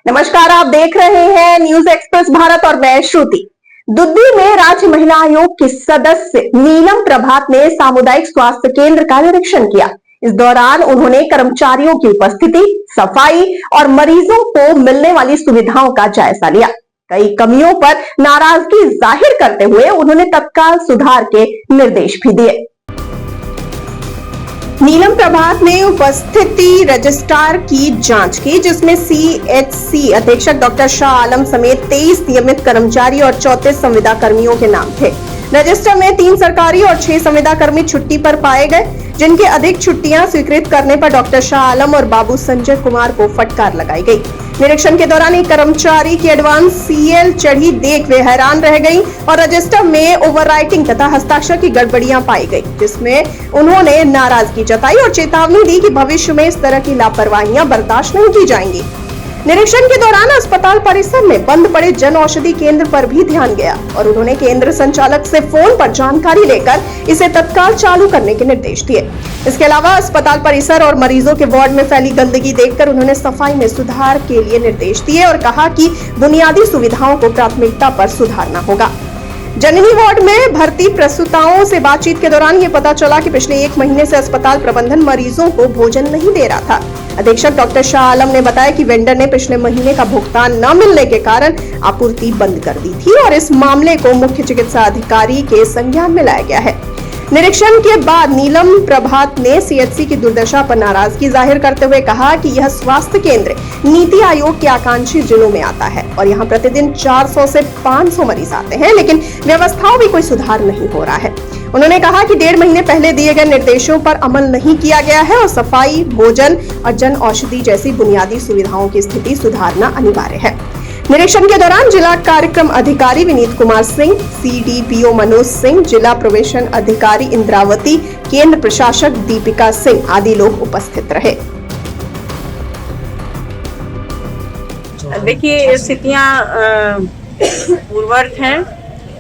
नमस्कार, आप देख रहे हैं न्यूज एक्सप्रेस भारत और मैं श्रुति। दुद्दी में राज्य महिला आयोग की सदस्य नीलम प्रभात ने सामुदायिक स्वास्थ्य केंद्र का निरीक्षण किया। इस दौरान उन्होंने कर्मचारियों की उपस्थिति, सफाई और मरीजों को मिलने वाली सुविधाओं का जायजा लिया। कई कमियों पर नाराजगी जाहिर करते हुए उन्होंने तत्काल सुधार के निर्देश भी दिए। नीलम प्रभात ने उपस्थिति रजिस्ट्रार की जांच की, जिसमें सीएचसी अधीक्षक डॉक्टर शाह आलम समेत 23 नियमित कर्मचारी और 34 संविदा कर्मियों के नाम थे। रजिस्टर में 3 सरकारी और 6 संविदा कर्मी छुट्टी पर पाए गए, जिनके अधिक छुट्टियां स्वीकृत करने पर डॉक्टर शाह आलम और बाबू संजय कुमार को फटकार लगाई गई। निरीक्षण के दौरान एक कर्मचारी की एडवांस सीएल चढ़ी देख वे हैरान रह गई और रजिस्टर में ओवरराइटिंग तथा हस्ताक्षर की गड़बड़ियां पाई गई, जिसमें उन्होंने नाराजगी जताई और चेतावनी दी कि भविष्य में इस तरह की लापरवाहियां बर्दाश्त नहीं की जाएंगी। निरीक्षण के दौरान अस्पताल परिसर में बंद पड़े जन औषधि केंद्र पर भी ध्यान गया और उन्होंने केंद्र संचालक से फोन पर जानकारी लेकर इसे तत्काल चालू करने के निर्देश दिए। इसके अलावा अस्पताल परिसर और मरीजों के वार्ड में फैली गंदगी देखकर उन्होंने सफाई में सुधार के लिए निर्देश दिए और कहा कि बुनियादी सुविधाओं को प्राथमिकता पर सुधारना होगा। जननी वार्ड में भर्ती प्रसूताओं से बातचीत के दौरान ये पता चला कि पिछले 1 महीने से अस्पताल प्रबंधन मरीजों को भोजन नहीं दे रहा था। अधीक्षक डॉक्टर शाह आलम ने बताया कि वेंडर ने पिछले महीने का भुगतान न मिलने के कारण आपूर्ति बंद कर दी थी और इस मामले को मुख्य चिकित्सा अधिकारी के संज्ञान में लाया गया है। निरीक्षण के बाद नीलम प्रभात ने सीएचसी की दुर्दशा पर नाराजगी जाहिर करते हुए कहा कि यह स्वास्थ्य केंद्र नीति आयोग के आकांक्षी जिलों में आता है और यहां प्रतिदिन 400 से 500 मरीज आते हैं, लेकिन व्यवस्थाओं में कोई सुधार नहीं हो रहा है। उन्होंने कहा कि 1.5 महीने पहले दिए गए निर्देशों पर अमल नहीं किया गया है और सफाई, भोजन और जन औषधि जैसी बुनियादी सुविधाओं की स्थिति सुधारना अनिवार्य है। निरीक्षण के दौरान जिला कार्यक्रम अधिकारी विनीत कुमार सिंह, सीडीपीओ मनोज सिंह, जिला प्रवेशन अधिकारी इंद्रावती, केंद्र प्रशासक दीपिका सिंह आदि लोग उपस्थित रहे। देखिए, स्थितियां पूर्ववत हैं।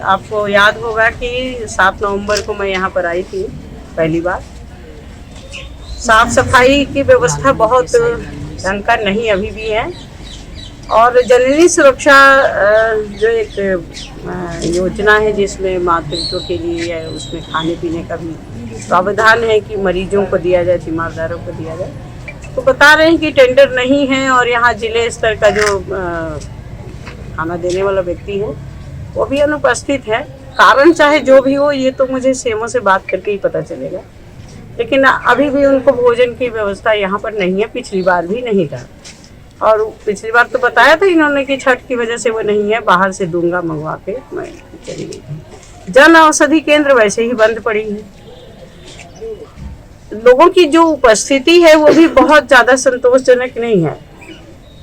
आपको याद होगा कि 7 नवंबर को मैं यहाँ पर आई थी पहली बार। साफ सफाई की व्यवस्था बहुत ढंग का नहीं अभी भी है और जननी सुरक्षा जो एक योजना है जिसमें मातृत्व के लिए है, उसमें खाने पीने का भी प्रावधान है कि मरीजों को दिया जाए, तीमारदारों को दिया जाए। तो बता रहे हैं कि टेंडर नहीं है और यहाँ जिले स्तर का जो खाना देने वाला व्यक्ति है वो भी अनुपस्थित है। कारण चाहे जो भी हो, ये तो मुझे सीएमओ से बात करके ही पता चलेगा, लेकिन अभी भी उनको भोजन की व्यवस्था यहाँ पर नहीं है। पिछली बार भी नहीं था और पिछली बार तो बताया था इन्होंने कि छठ की वजह से वो नहीं है, बाहर से दूंगा मंगवा के, मैं चली गई। जन औषधि केंद्र वैसे ही बंद पड़ी है। लोगों की जो उपस्थिति है वो भी बहुत ज़्यादा संतोषजनक नहीं है,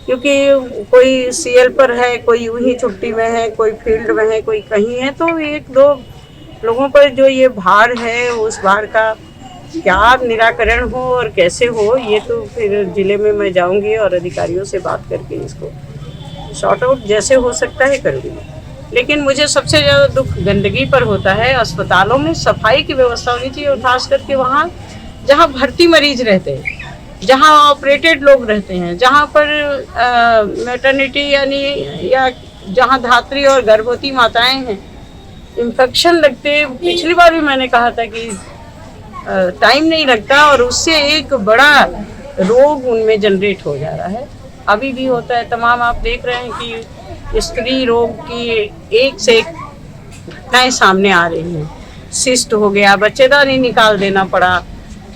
क्योंकि कोई सीएल पर है, कोई यूं ही छुट्टी में है, कोई फील्ड में है, कोई कहीं है। तो 1-2 लोगों पर जो ये भार है, उस भार का क्या निराकरण हो और कैसे हो, ये तो फिर जिले में मैं जाऊंगी और अधिकारियों से बात करके इसको शॉर्ट आउट जैसे हो सकता है करूँगी। लेकिन मुझे सबसे ज़्यादा दुख गंदगी पर होता है। अस्पतालों में सफाई की व्यवस्था होनी चाहिए और खास करके वहाँ जहाँ भर्ती मरीज रहते हैं, जहाँ ऑपरेटेड लोग रहते हैं, जहाँ पर मैटरनिटी यानी या जहाँ धात्री और गर्भवती माताएं हैं, इन्फेक्शन लगते। पिछली बार भी मैंने कहा था कि टाइम नहीं लगता और उससे एक बड़ा रोग उनमें जनरेट हो जा रहा है, अभी भी होता है। तमाम आप देख रहे हैं कि स्त्री रोग की एक से एक घटनाएं सामने आ रही हैं। सिस्ट हो गया, बच्चेदानी निकाल देना पड़ा,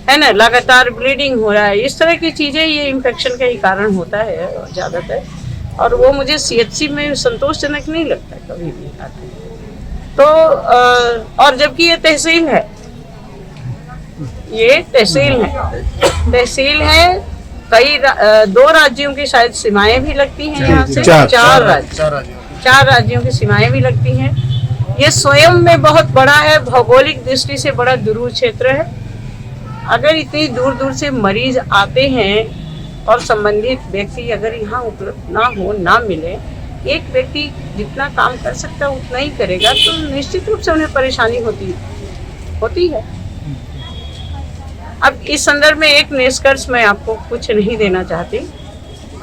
है ना, लगातार ब्लीडिंग हो रहा है। इस तरह की चीज़ें ये इन्फेक्शन का ही कारण होता है ज़्यादातर, और वो मुझे सीएचसी में संतोषजनक नहीं लगता कभी भी आते। तो और जबकि ये तहसील है, ये तहसील है। कई 2 राज्यों की शायद सीमाएं भी लगती हैं यहाँ से, 4 राज्यों की सीमाएं भी लगती हैं। ये स्वयं में बहुत बड़ा है, भौगोलिक दृष्टि से बड़ा दूर क्षेत्र है। अगर इतनी दूर दूर से मरीज आते हैं और संबंधित व्यक्ति अगर यहाँ उपलब्ध ना हो, ना मिले, एक व्यक्ति जितना काम कर सकता है उतना ही करेगा, तो निश्चित रूप से उन्हें परेशानी होती है। अब इस संदर्भ में एक निष्कर्ष मैं आपको कुछ नहीं देना चाहती।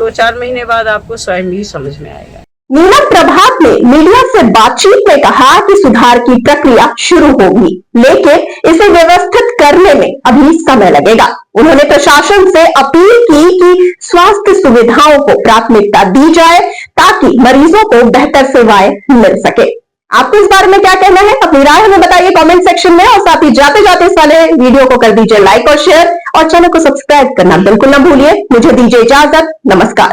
2-4 महीने बाद आपको स्वयं ही समझ में आएगा। नीलम प्रभात ने मीडिया से बातचीत में कहा कि सुधार की प्रक्रिया शुरू होगी, लेकिन इसे व्यवस्थित करने में अभी समय लगेगा। उन्होंने प्रशासन से अपील की कि स्वास्थ्य सुविधाओं को प्राथमिकता दी जाए ताकि मरीजों को बेहतर सेवाएं मिल सके। आपको इस बारे में क्या कहना है? अपनी राय हमें बताइए कमेंट सेक्शन में, और साथ ही जाते जाते इस वाले वीडियो को कर दीजिए लाइक और शेयर, और चैनल को सब्सक्राइब करना बिल्कुल ना भूलिए। मुझे दीजिए इजाजत, नमस्कार।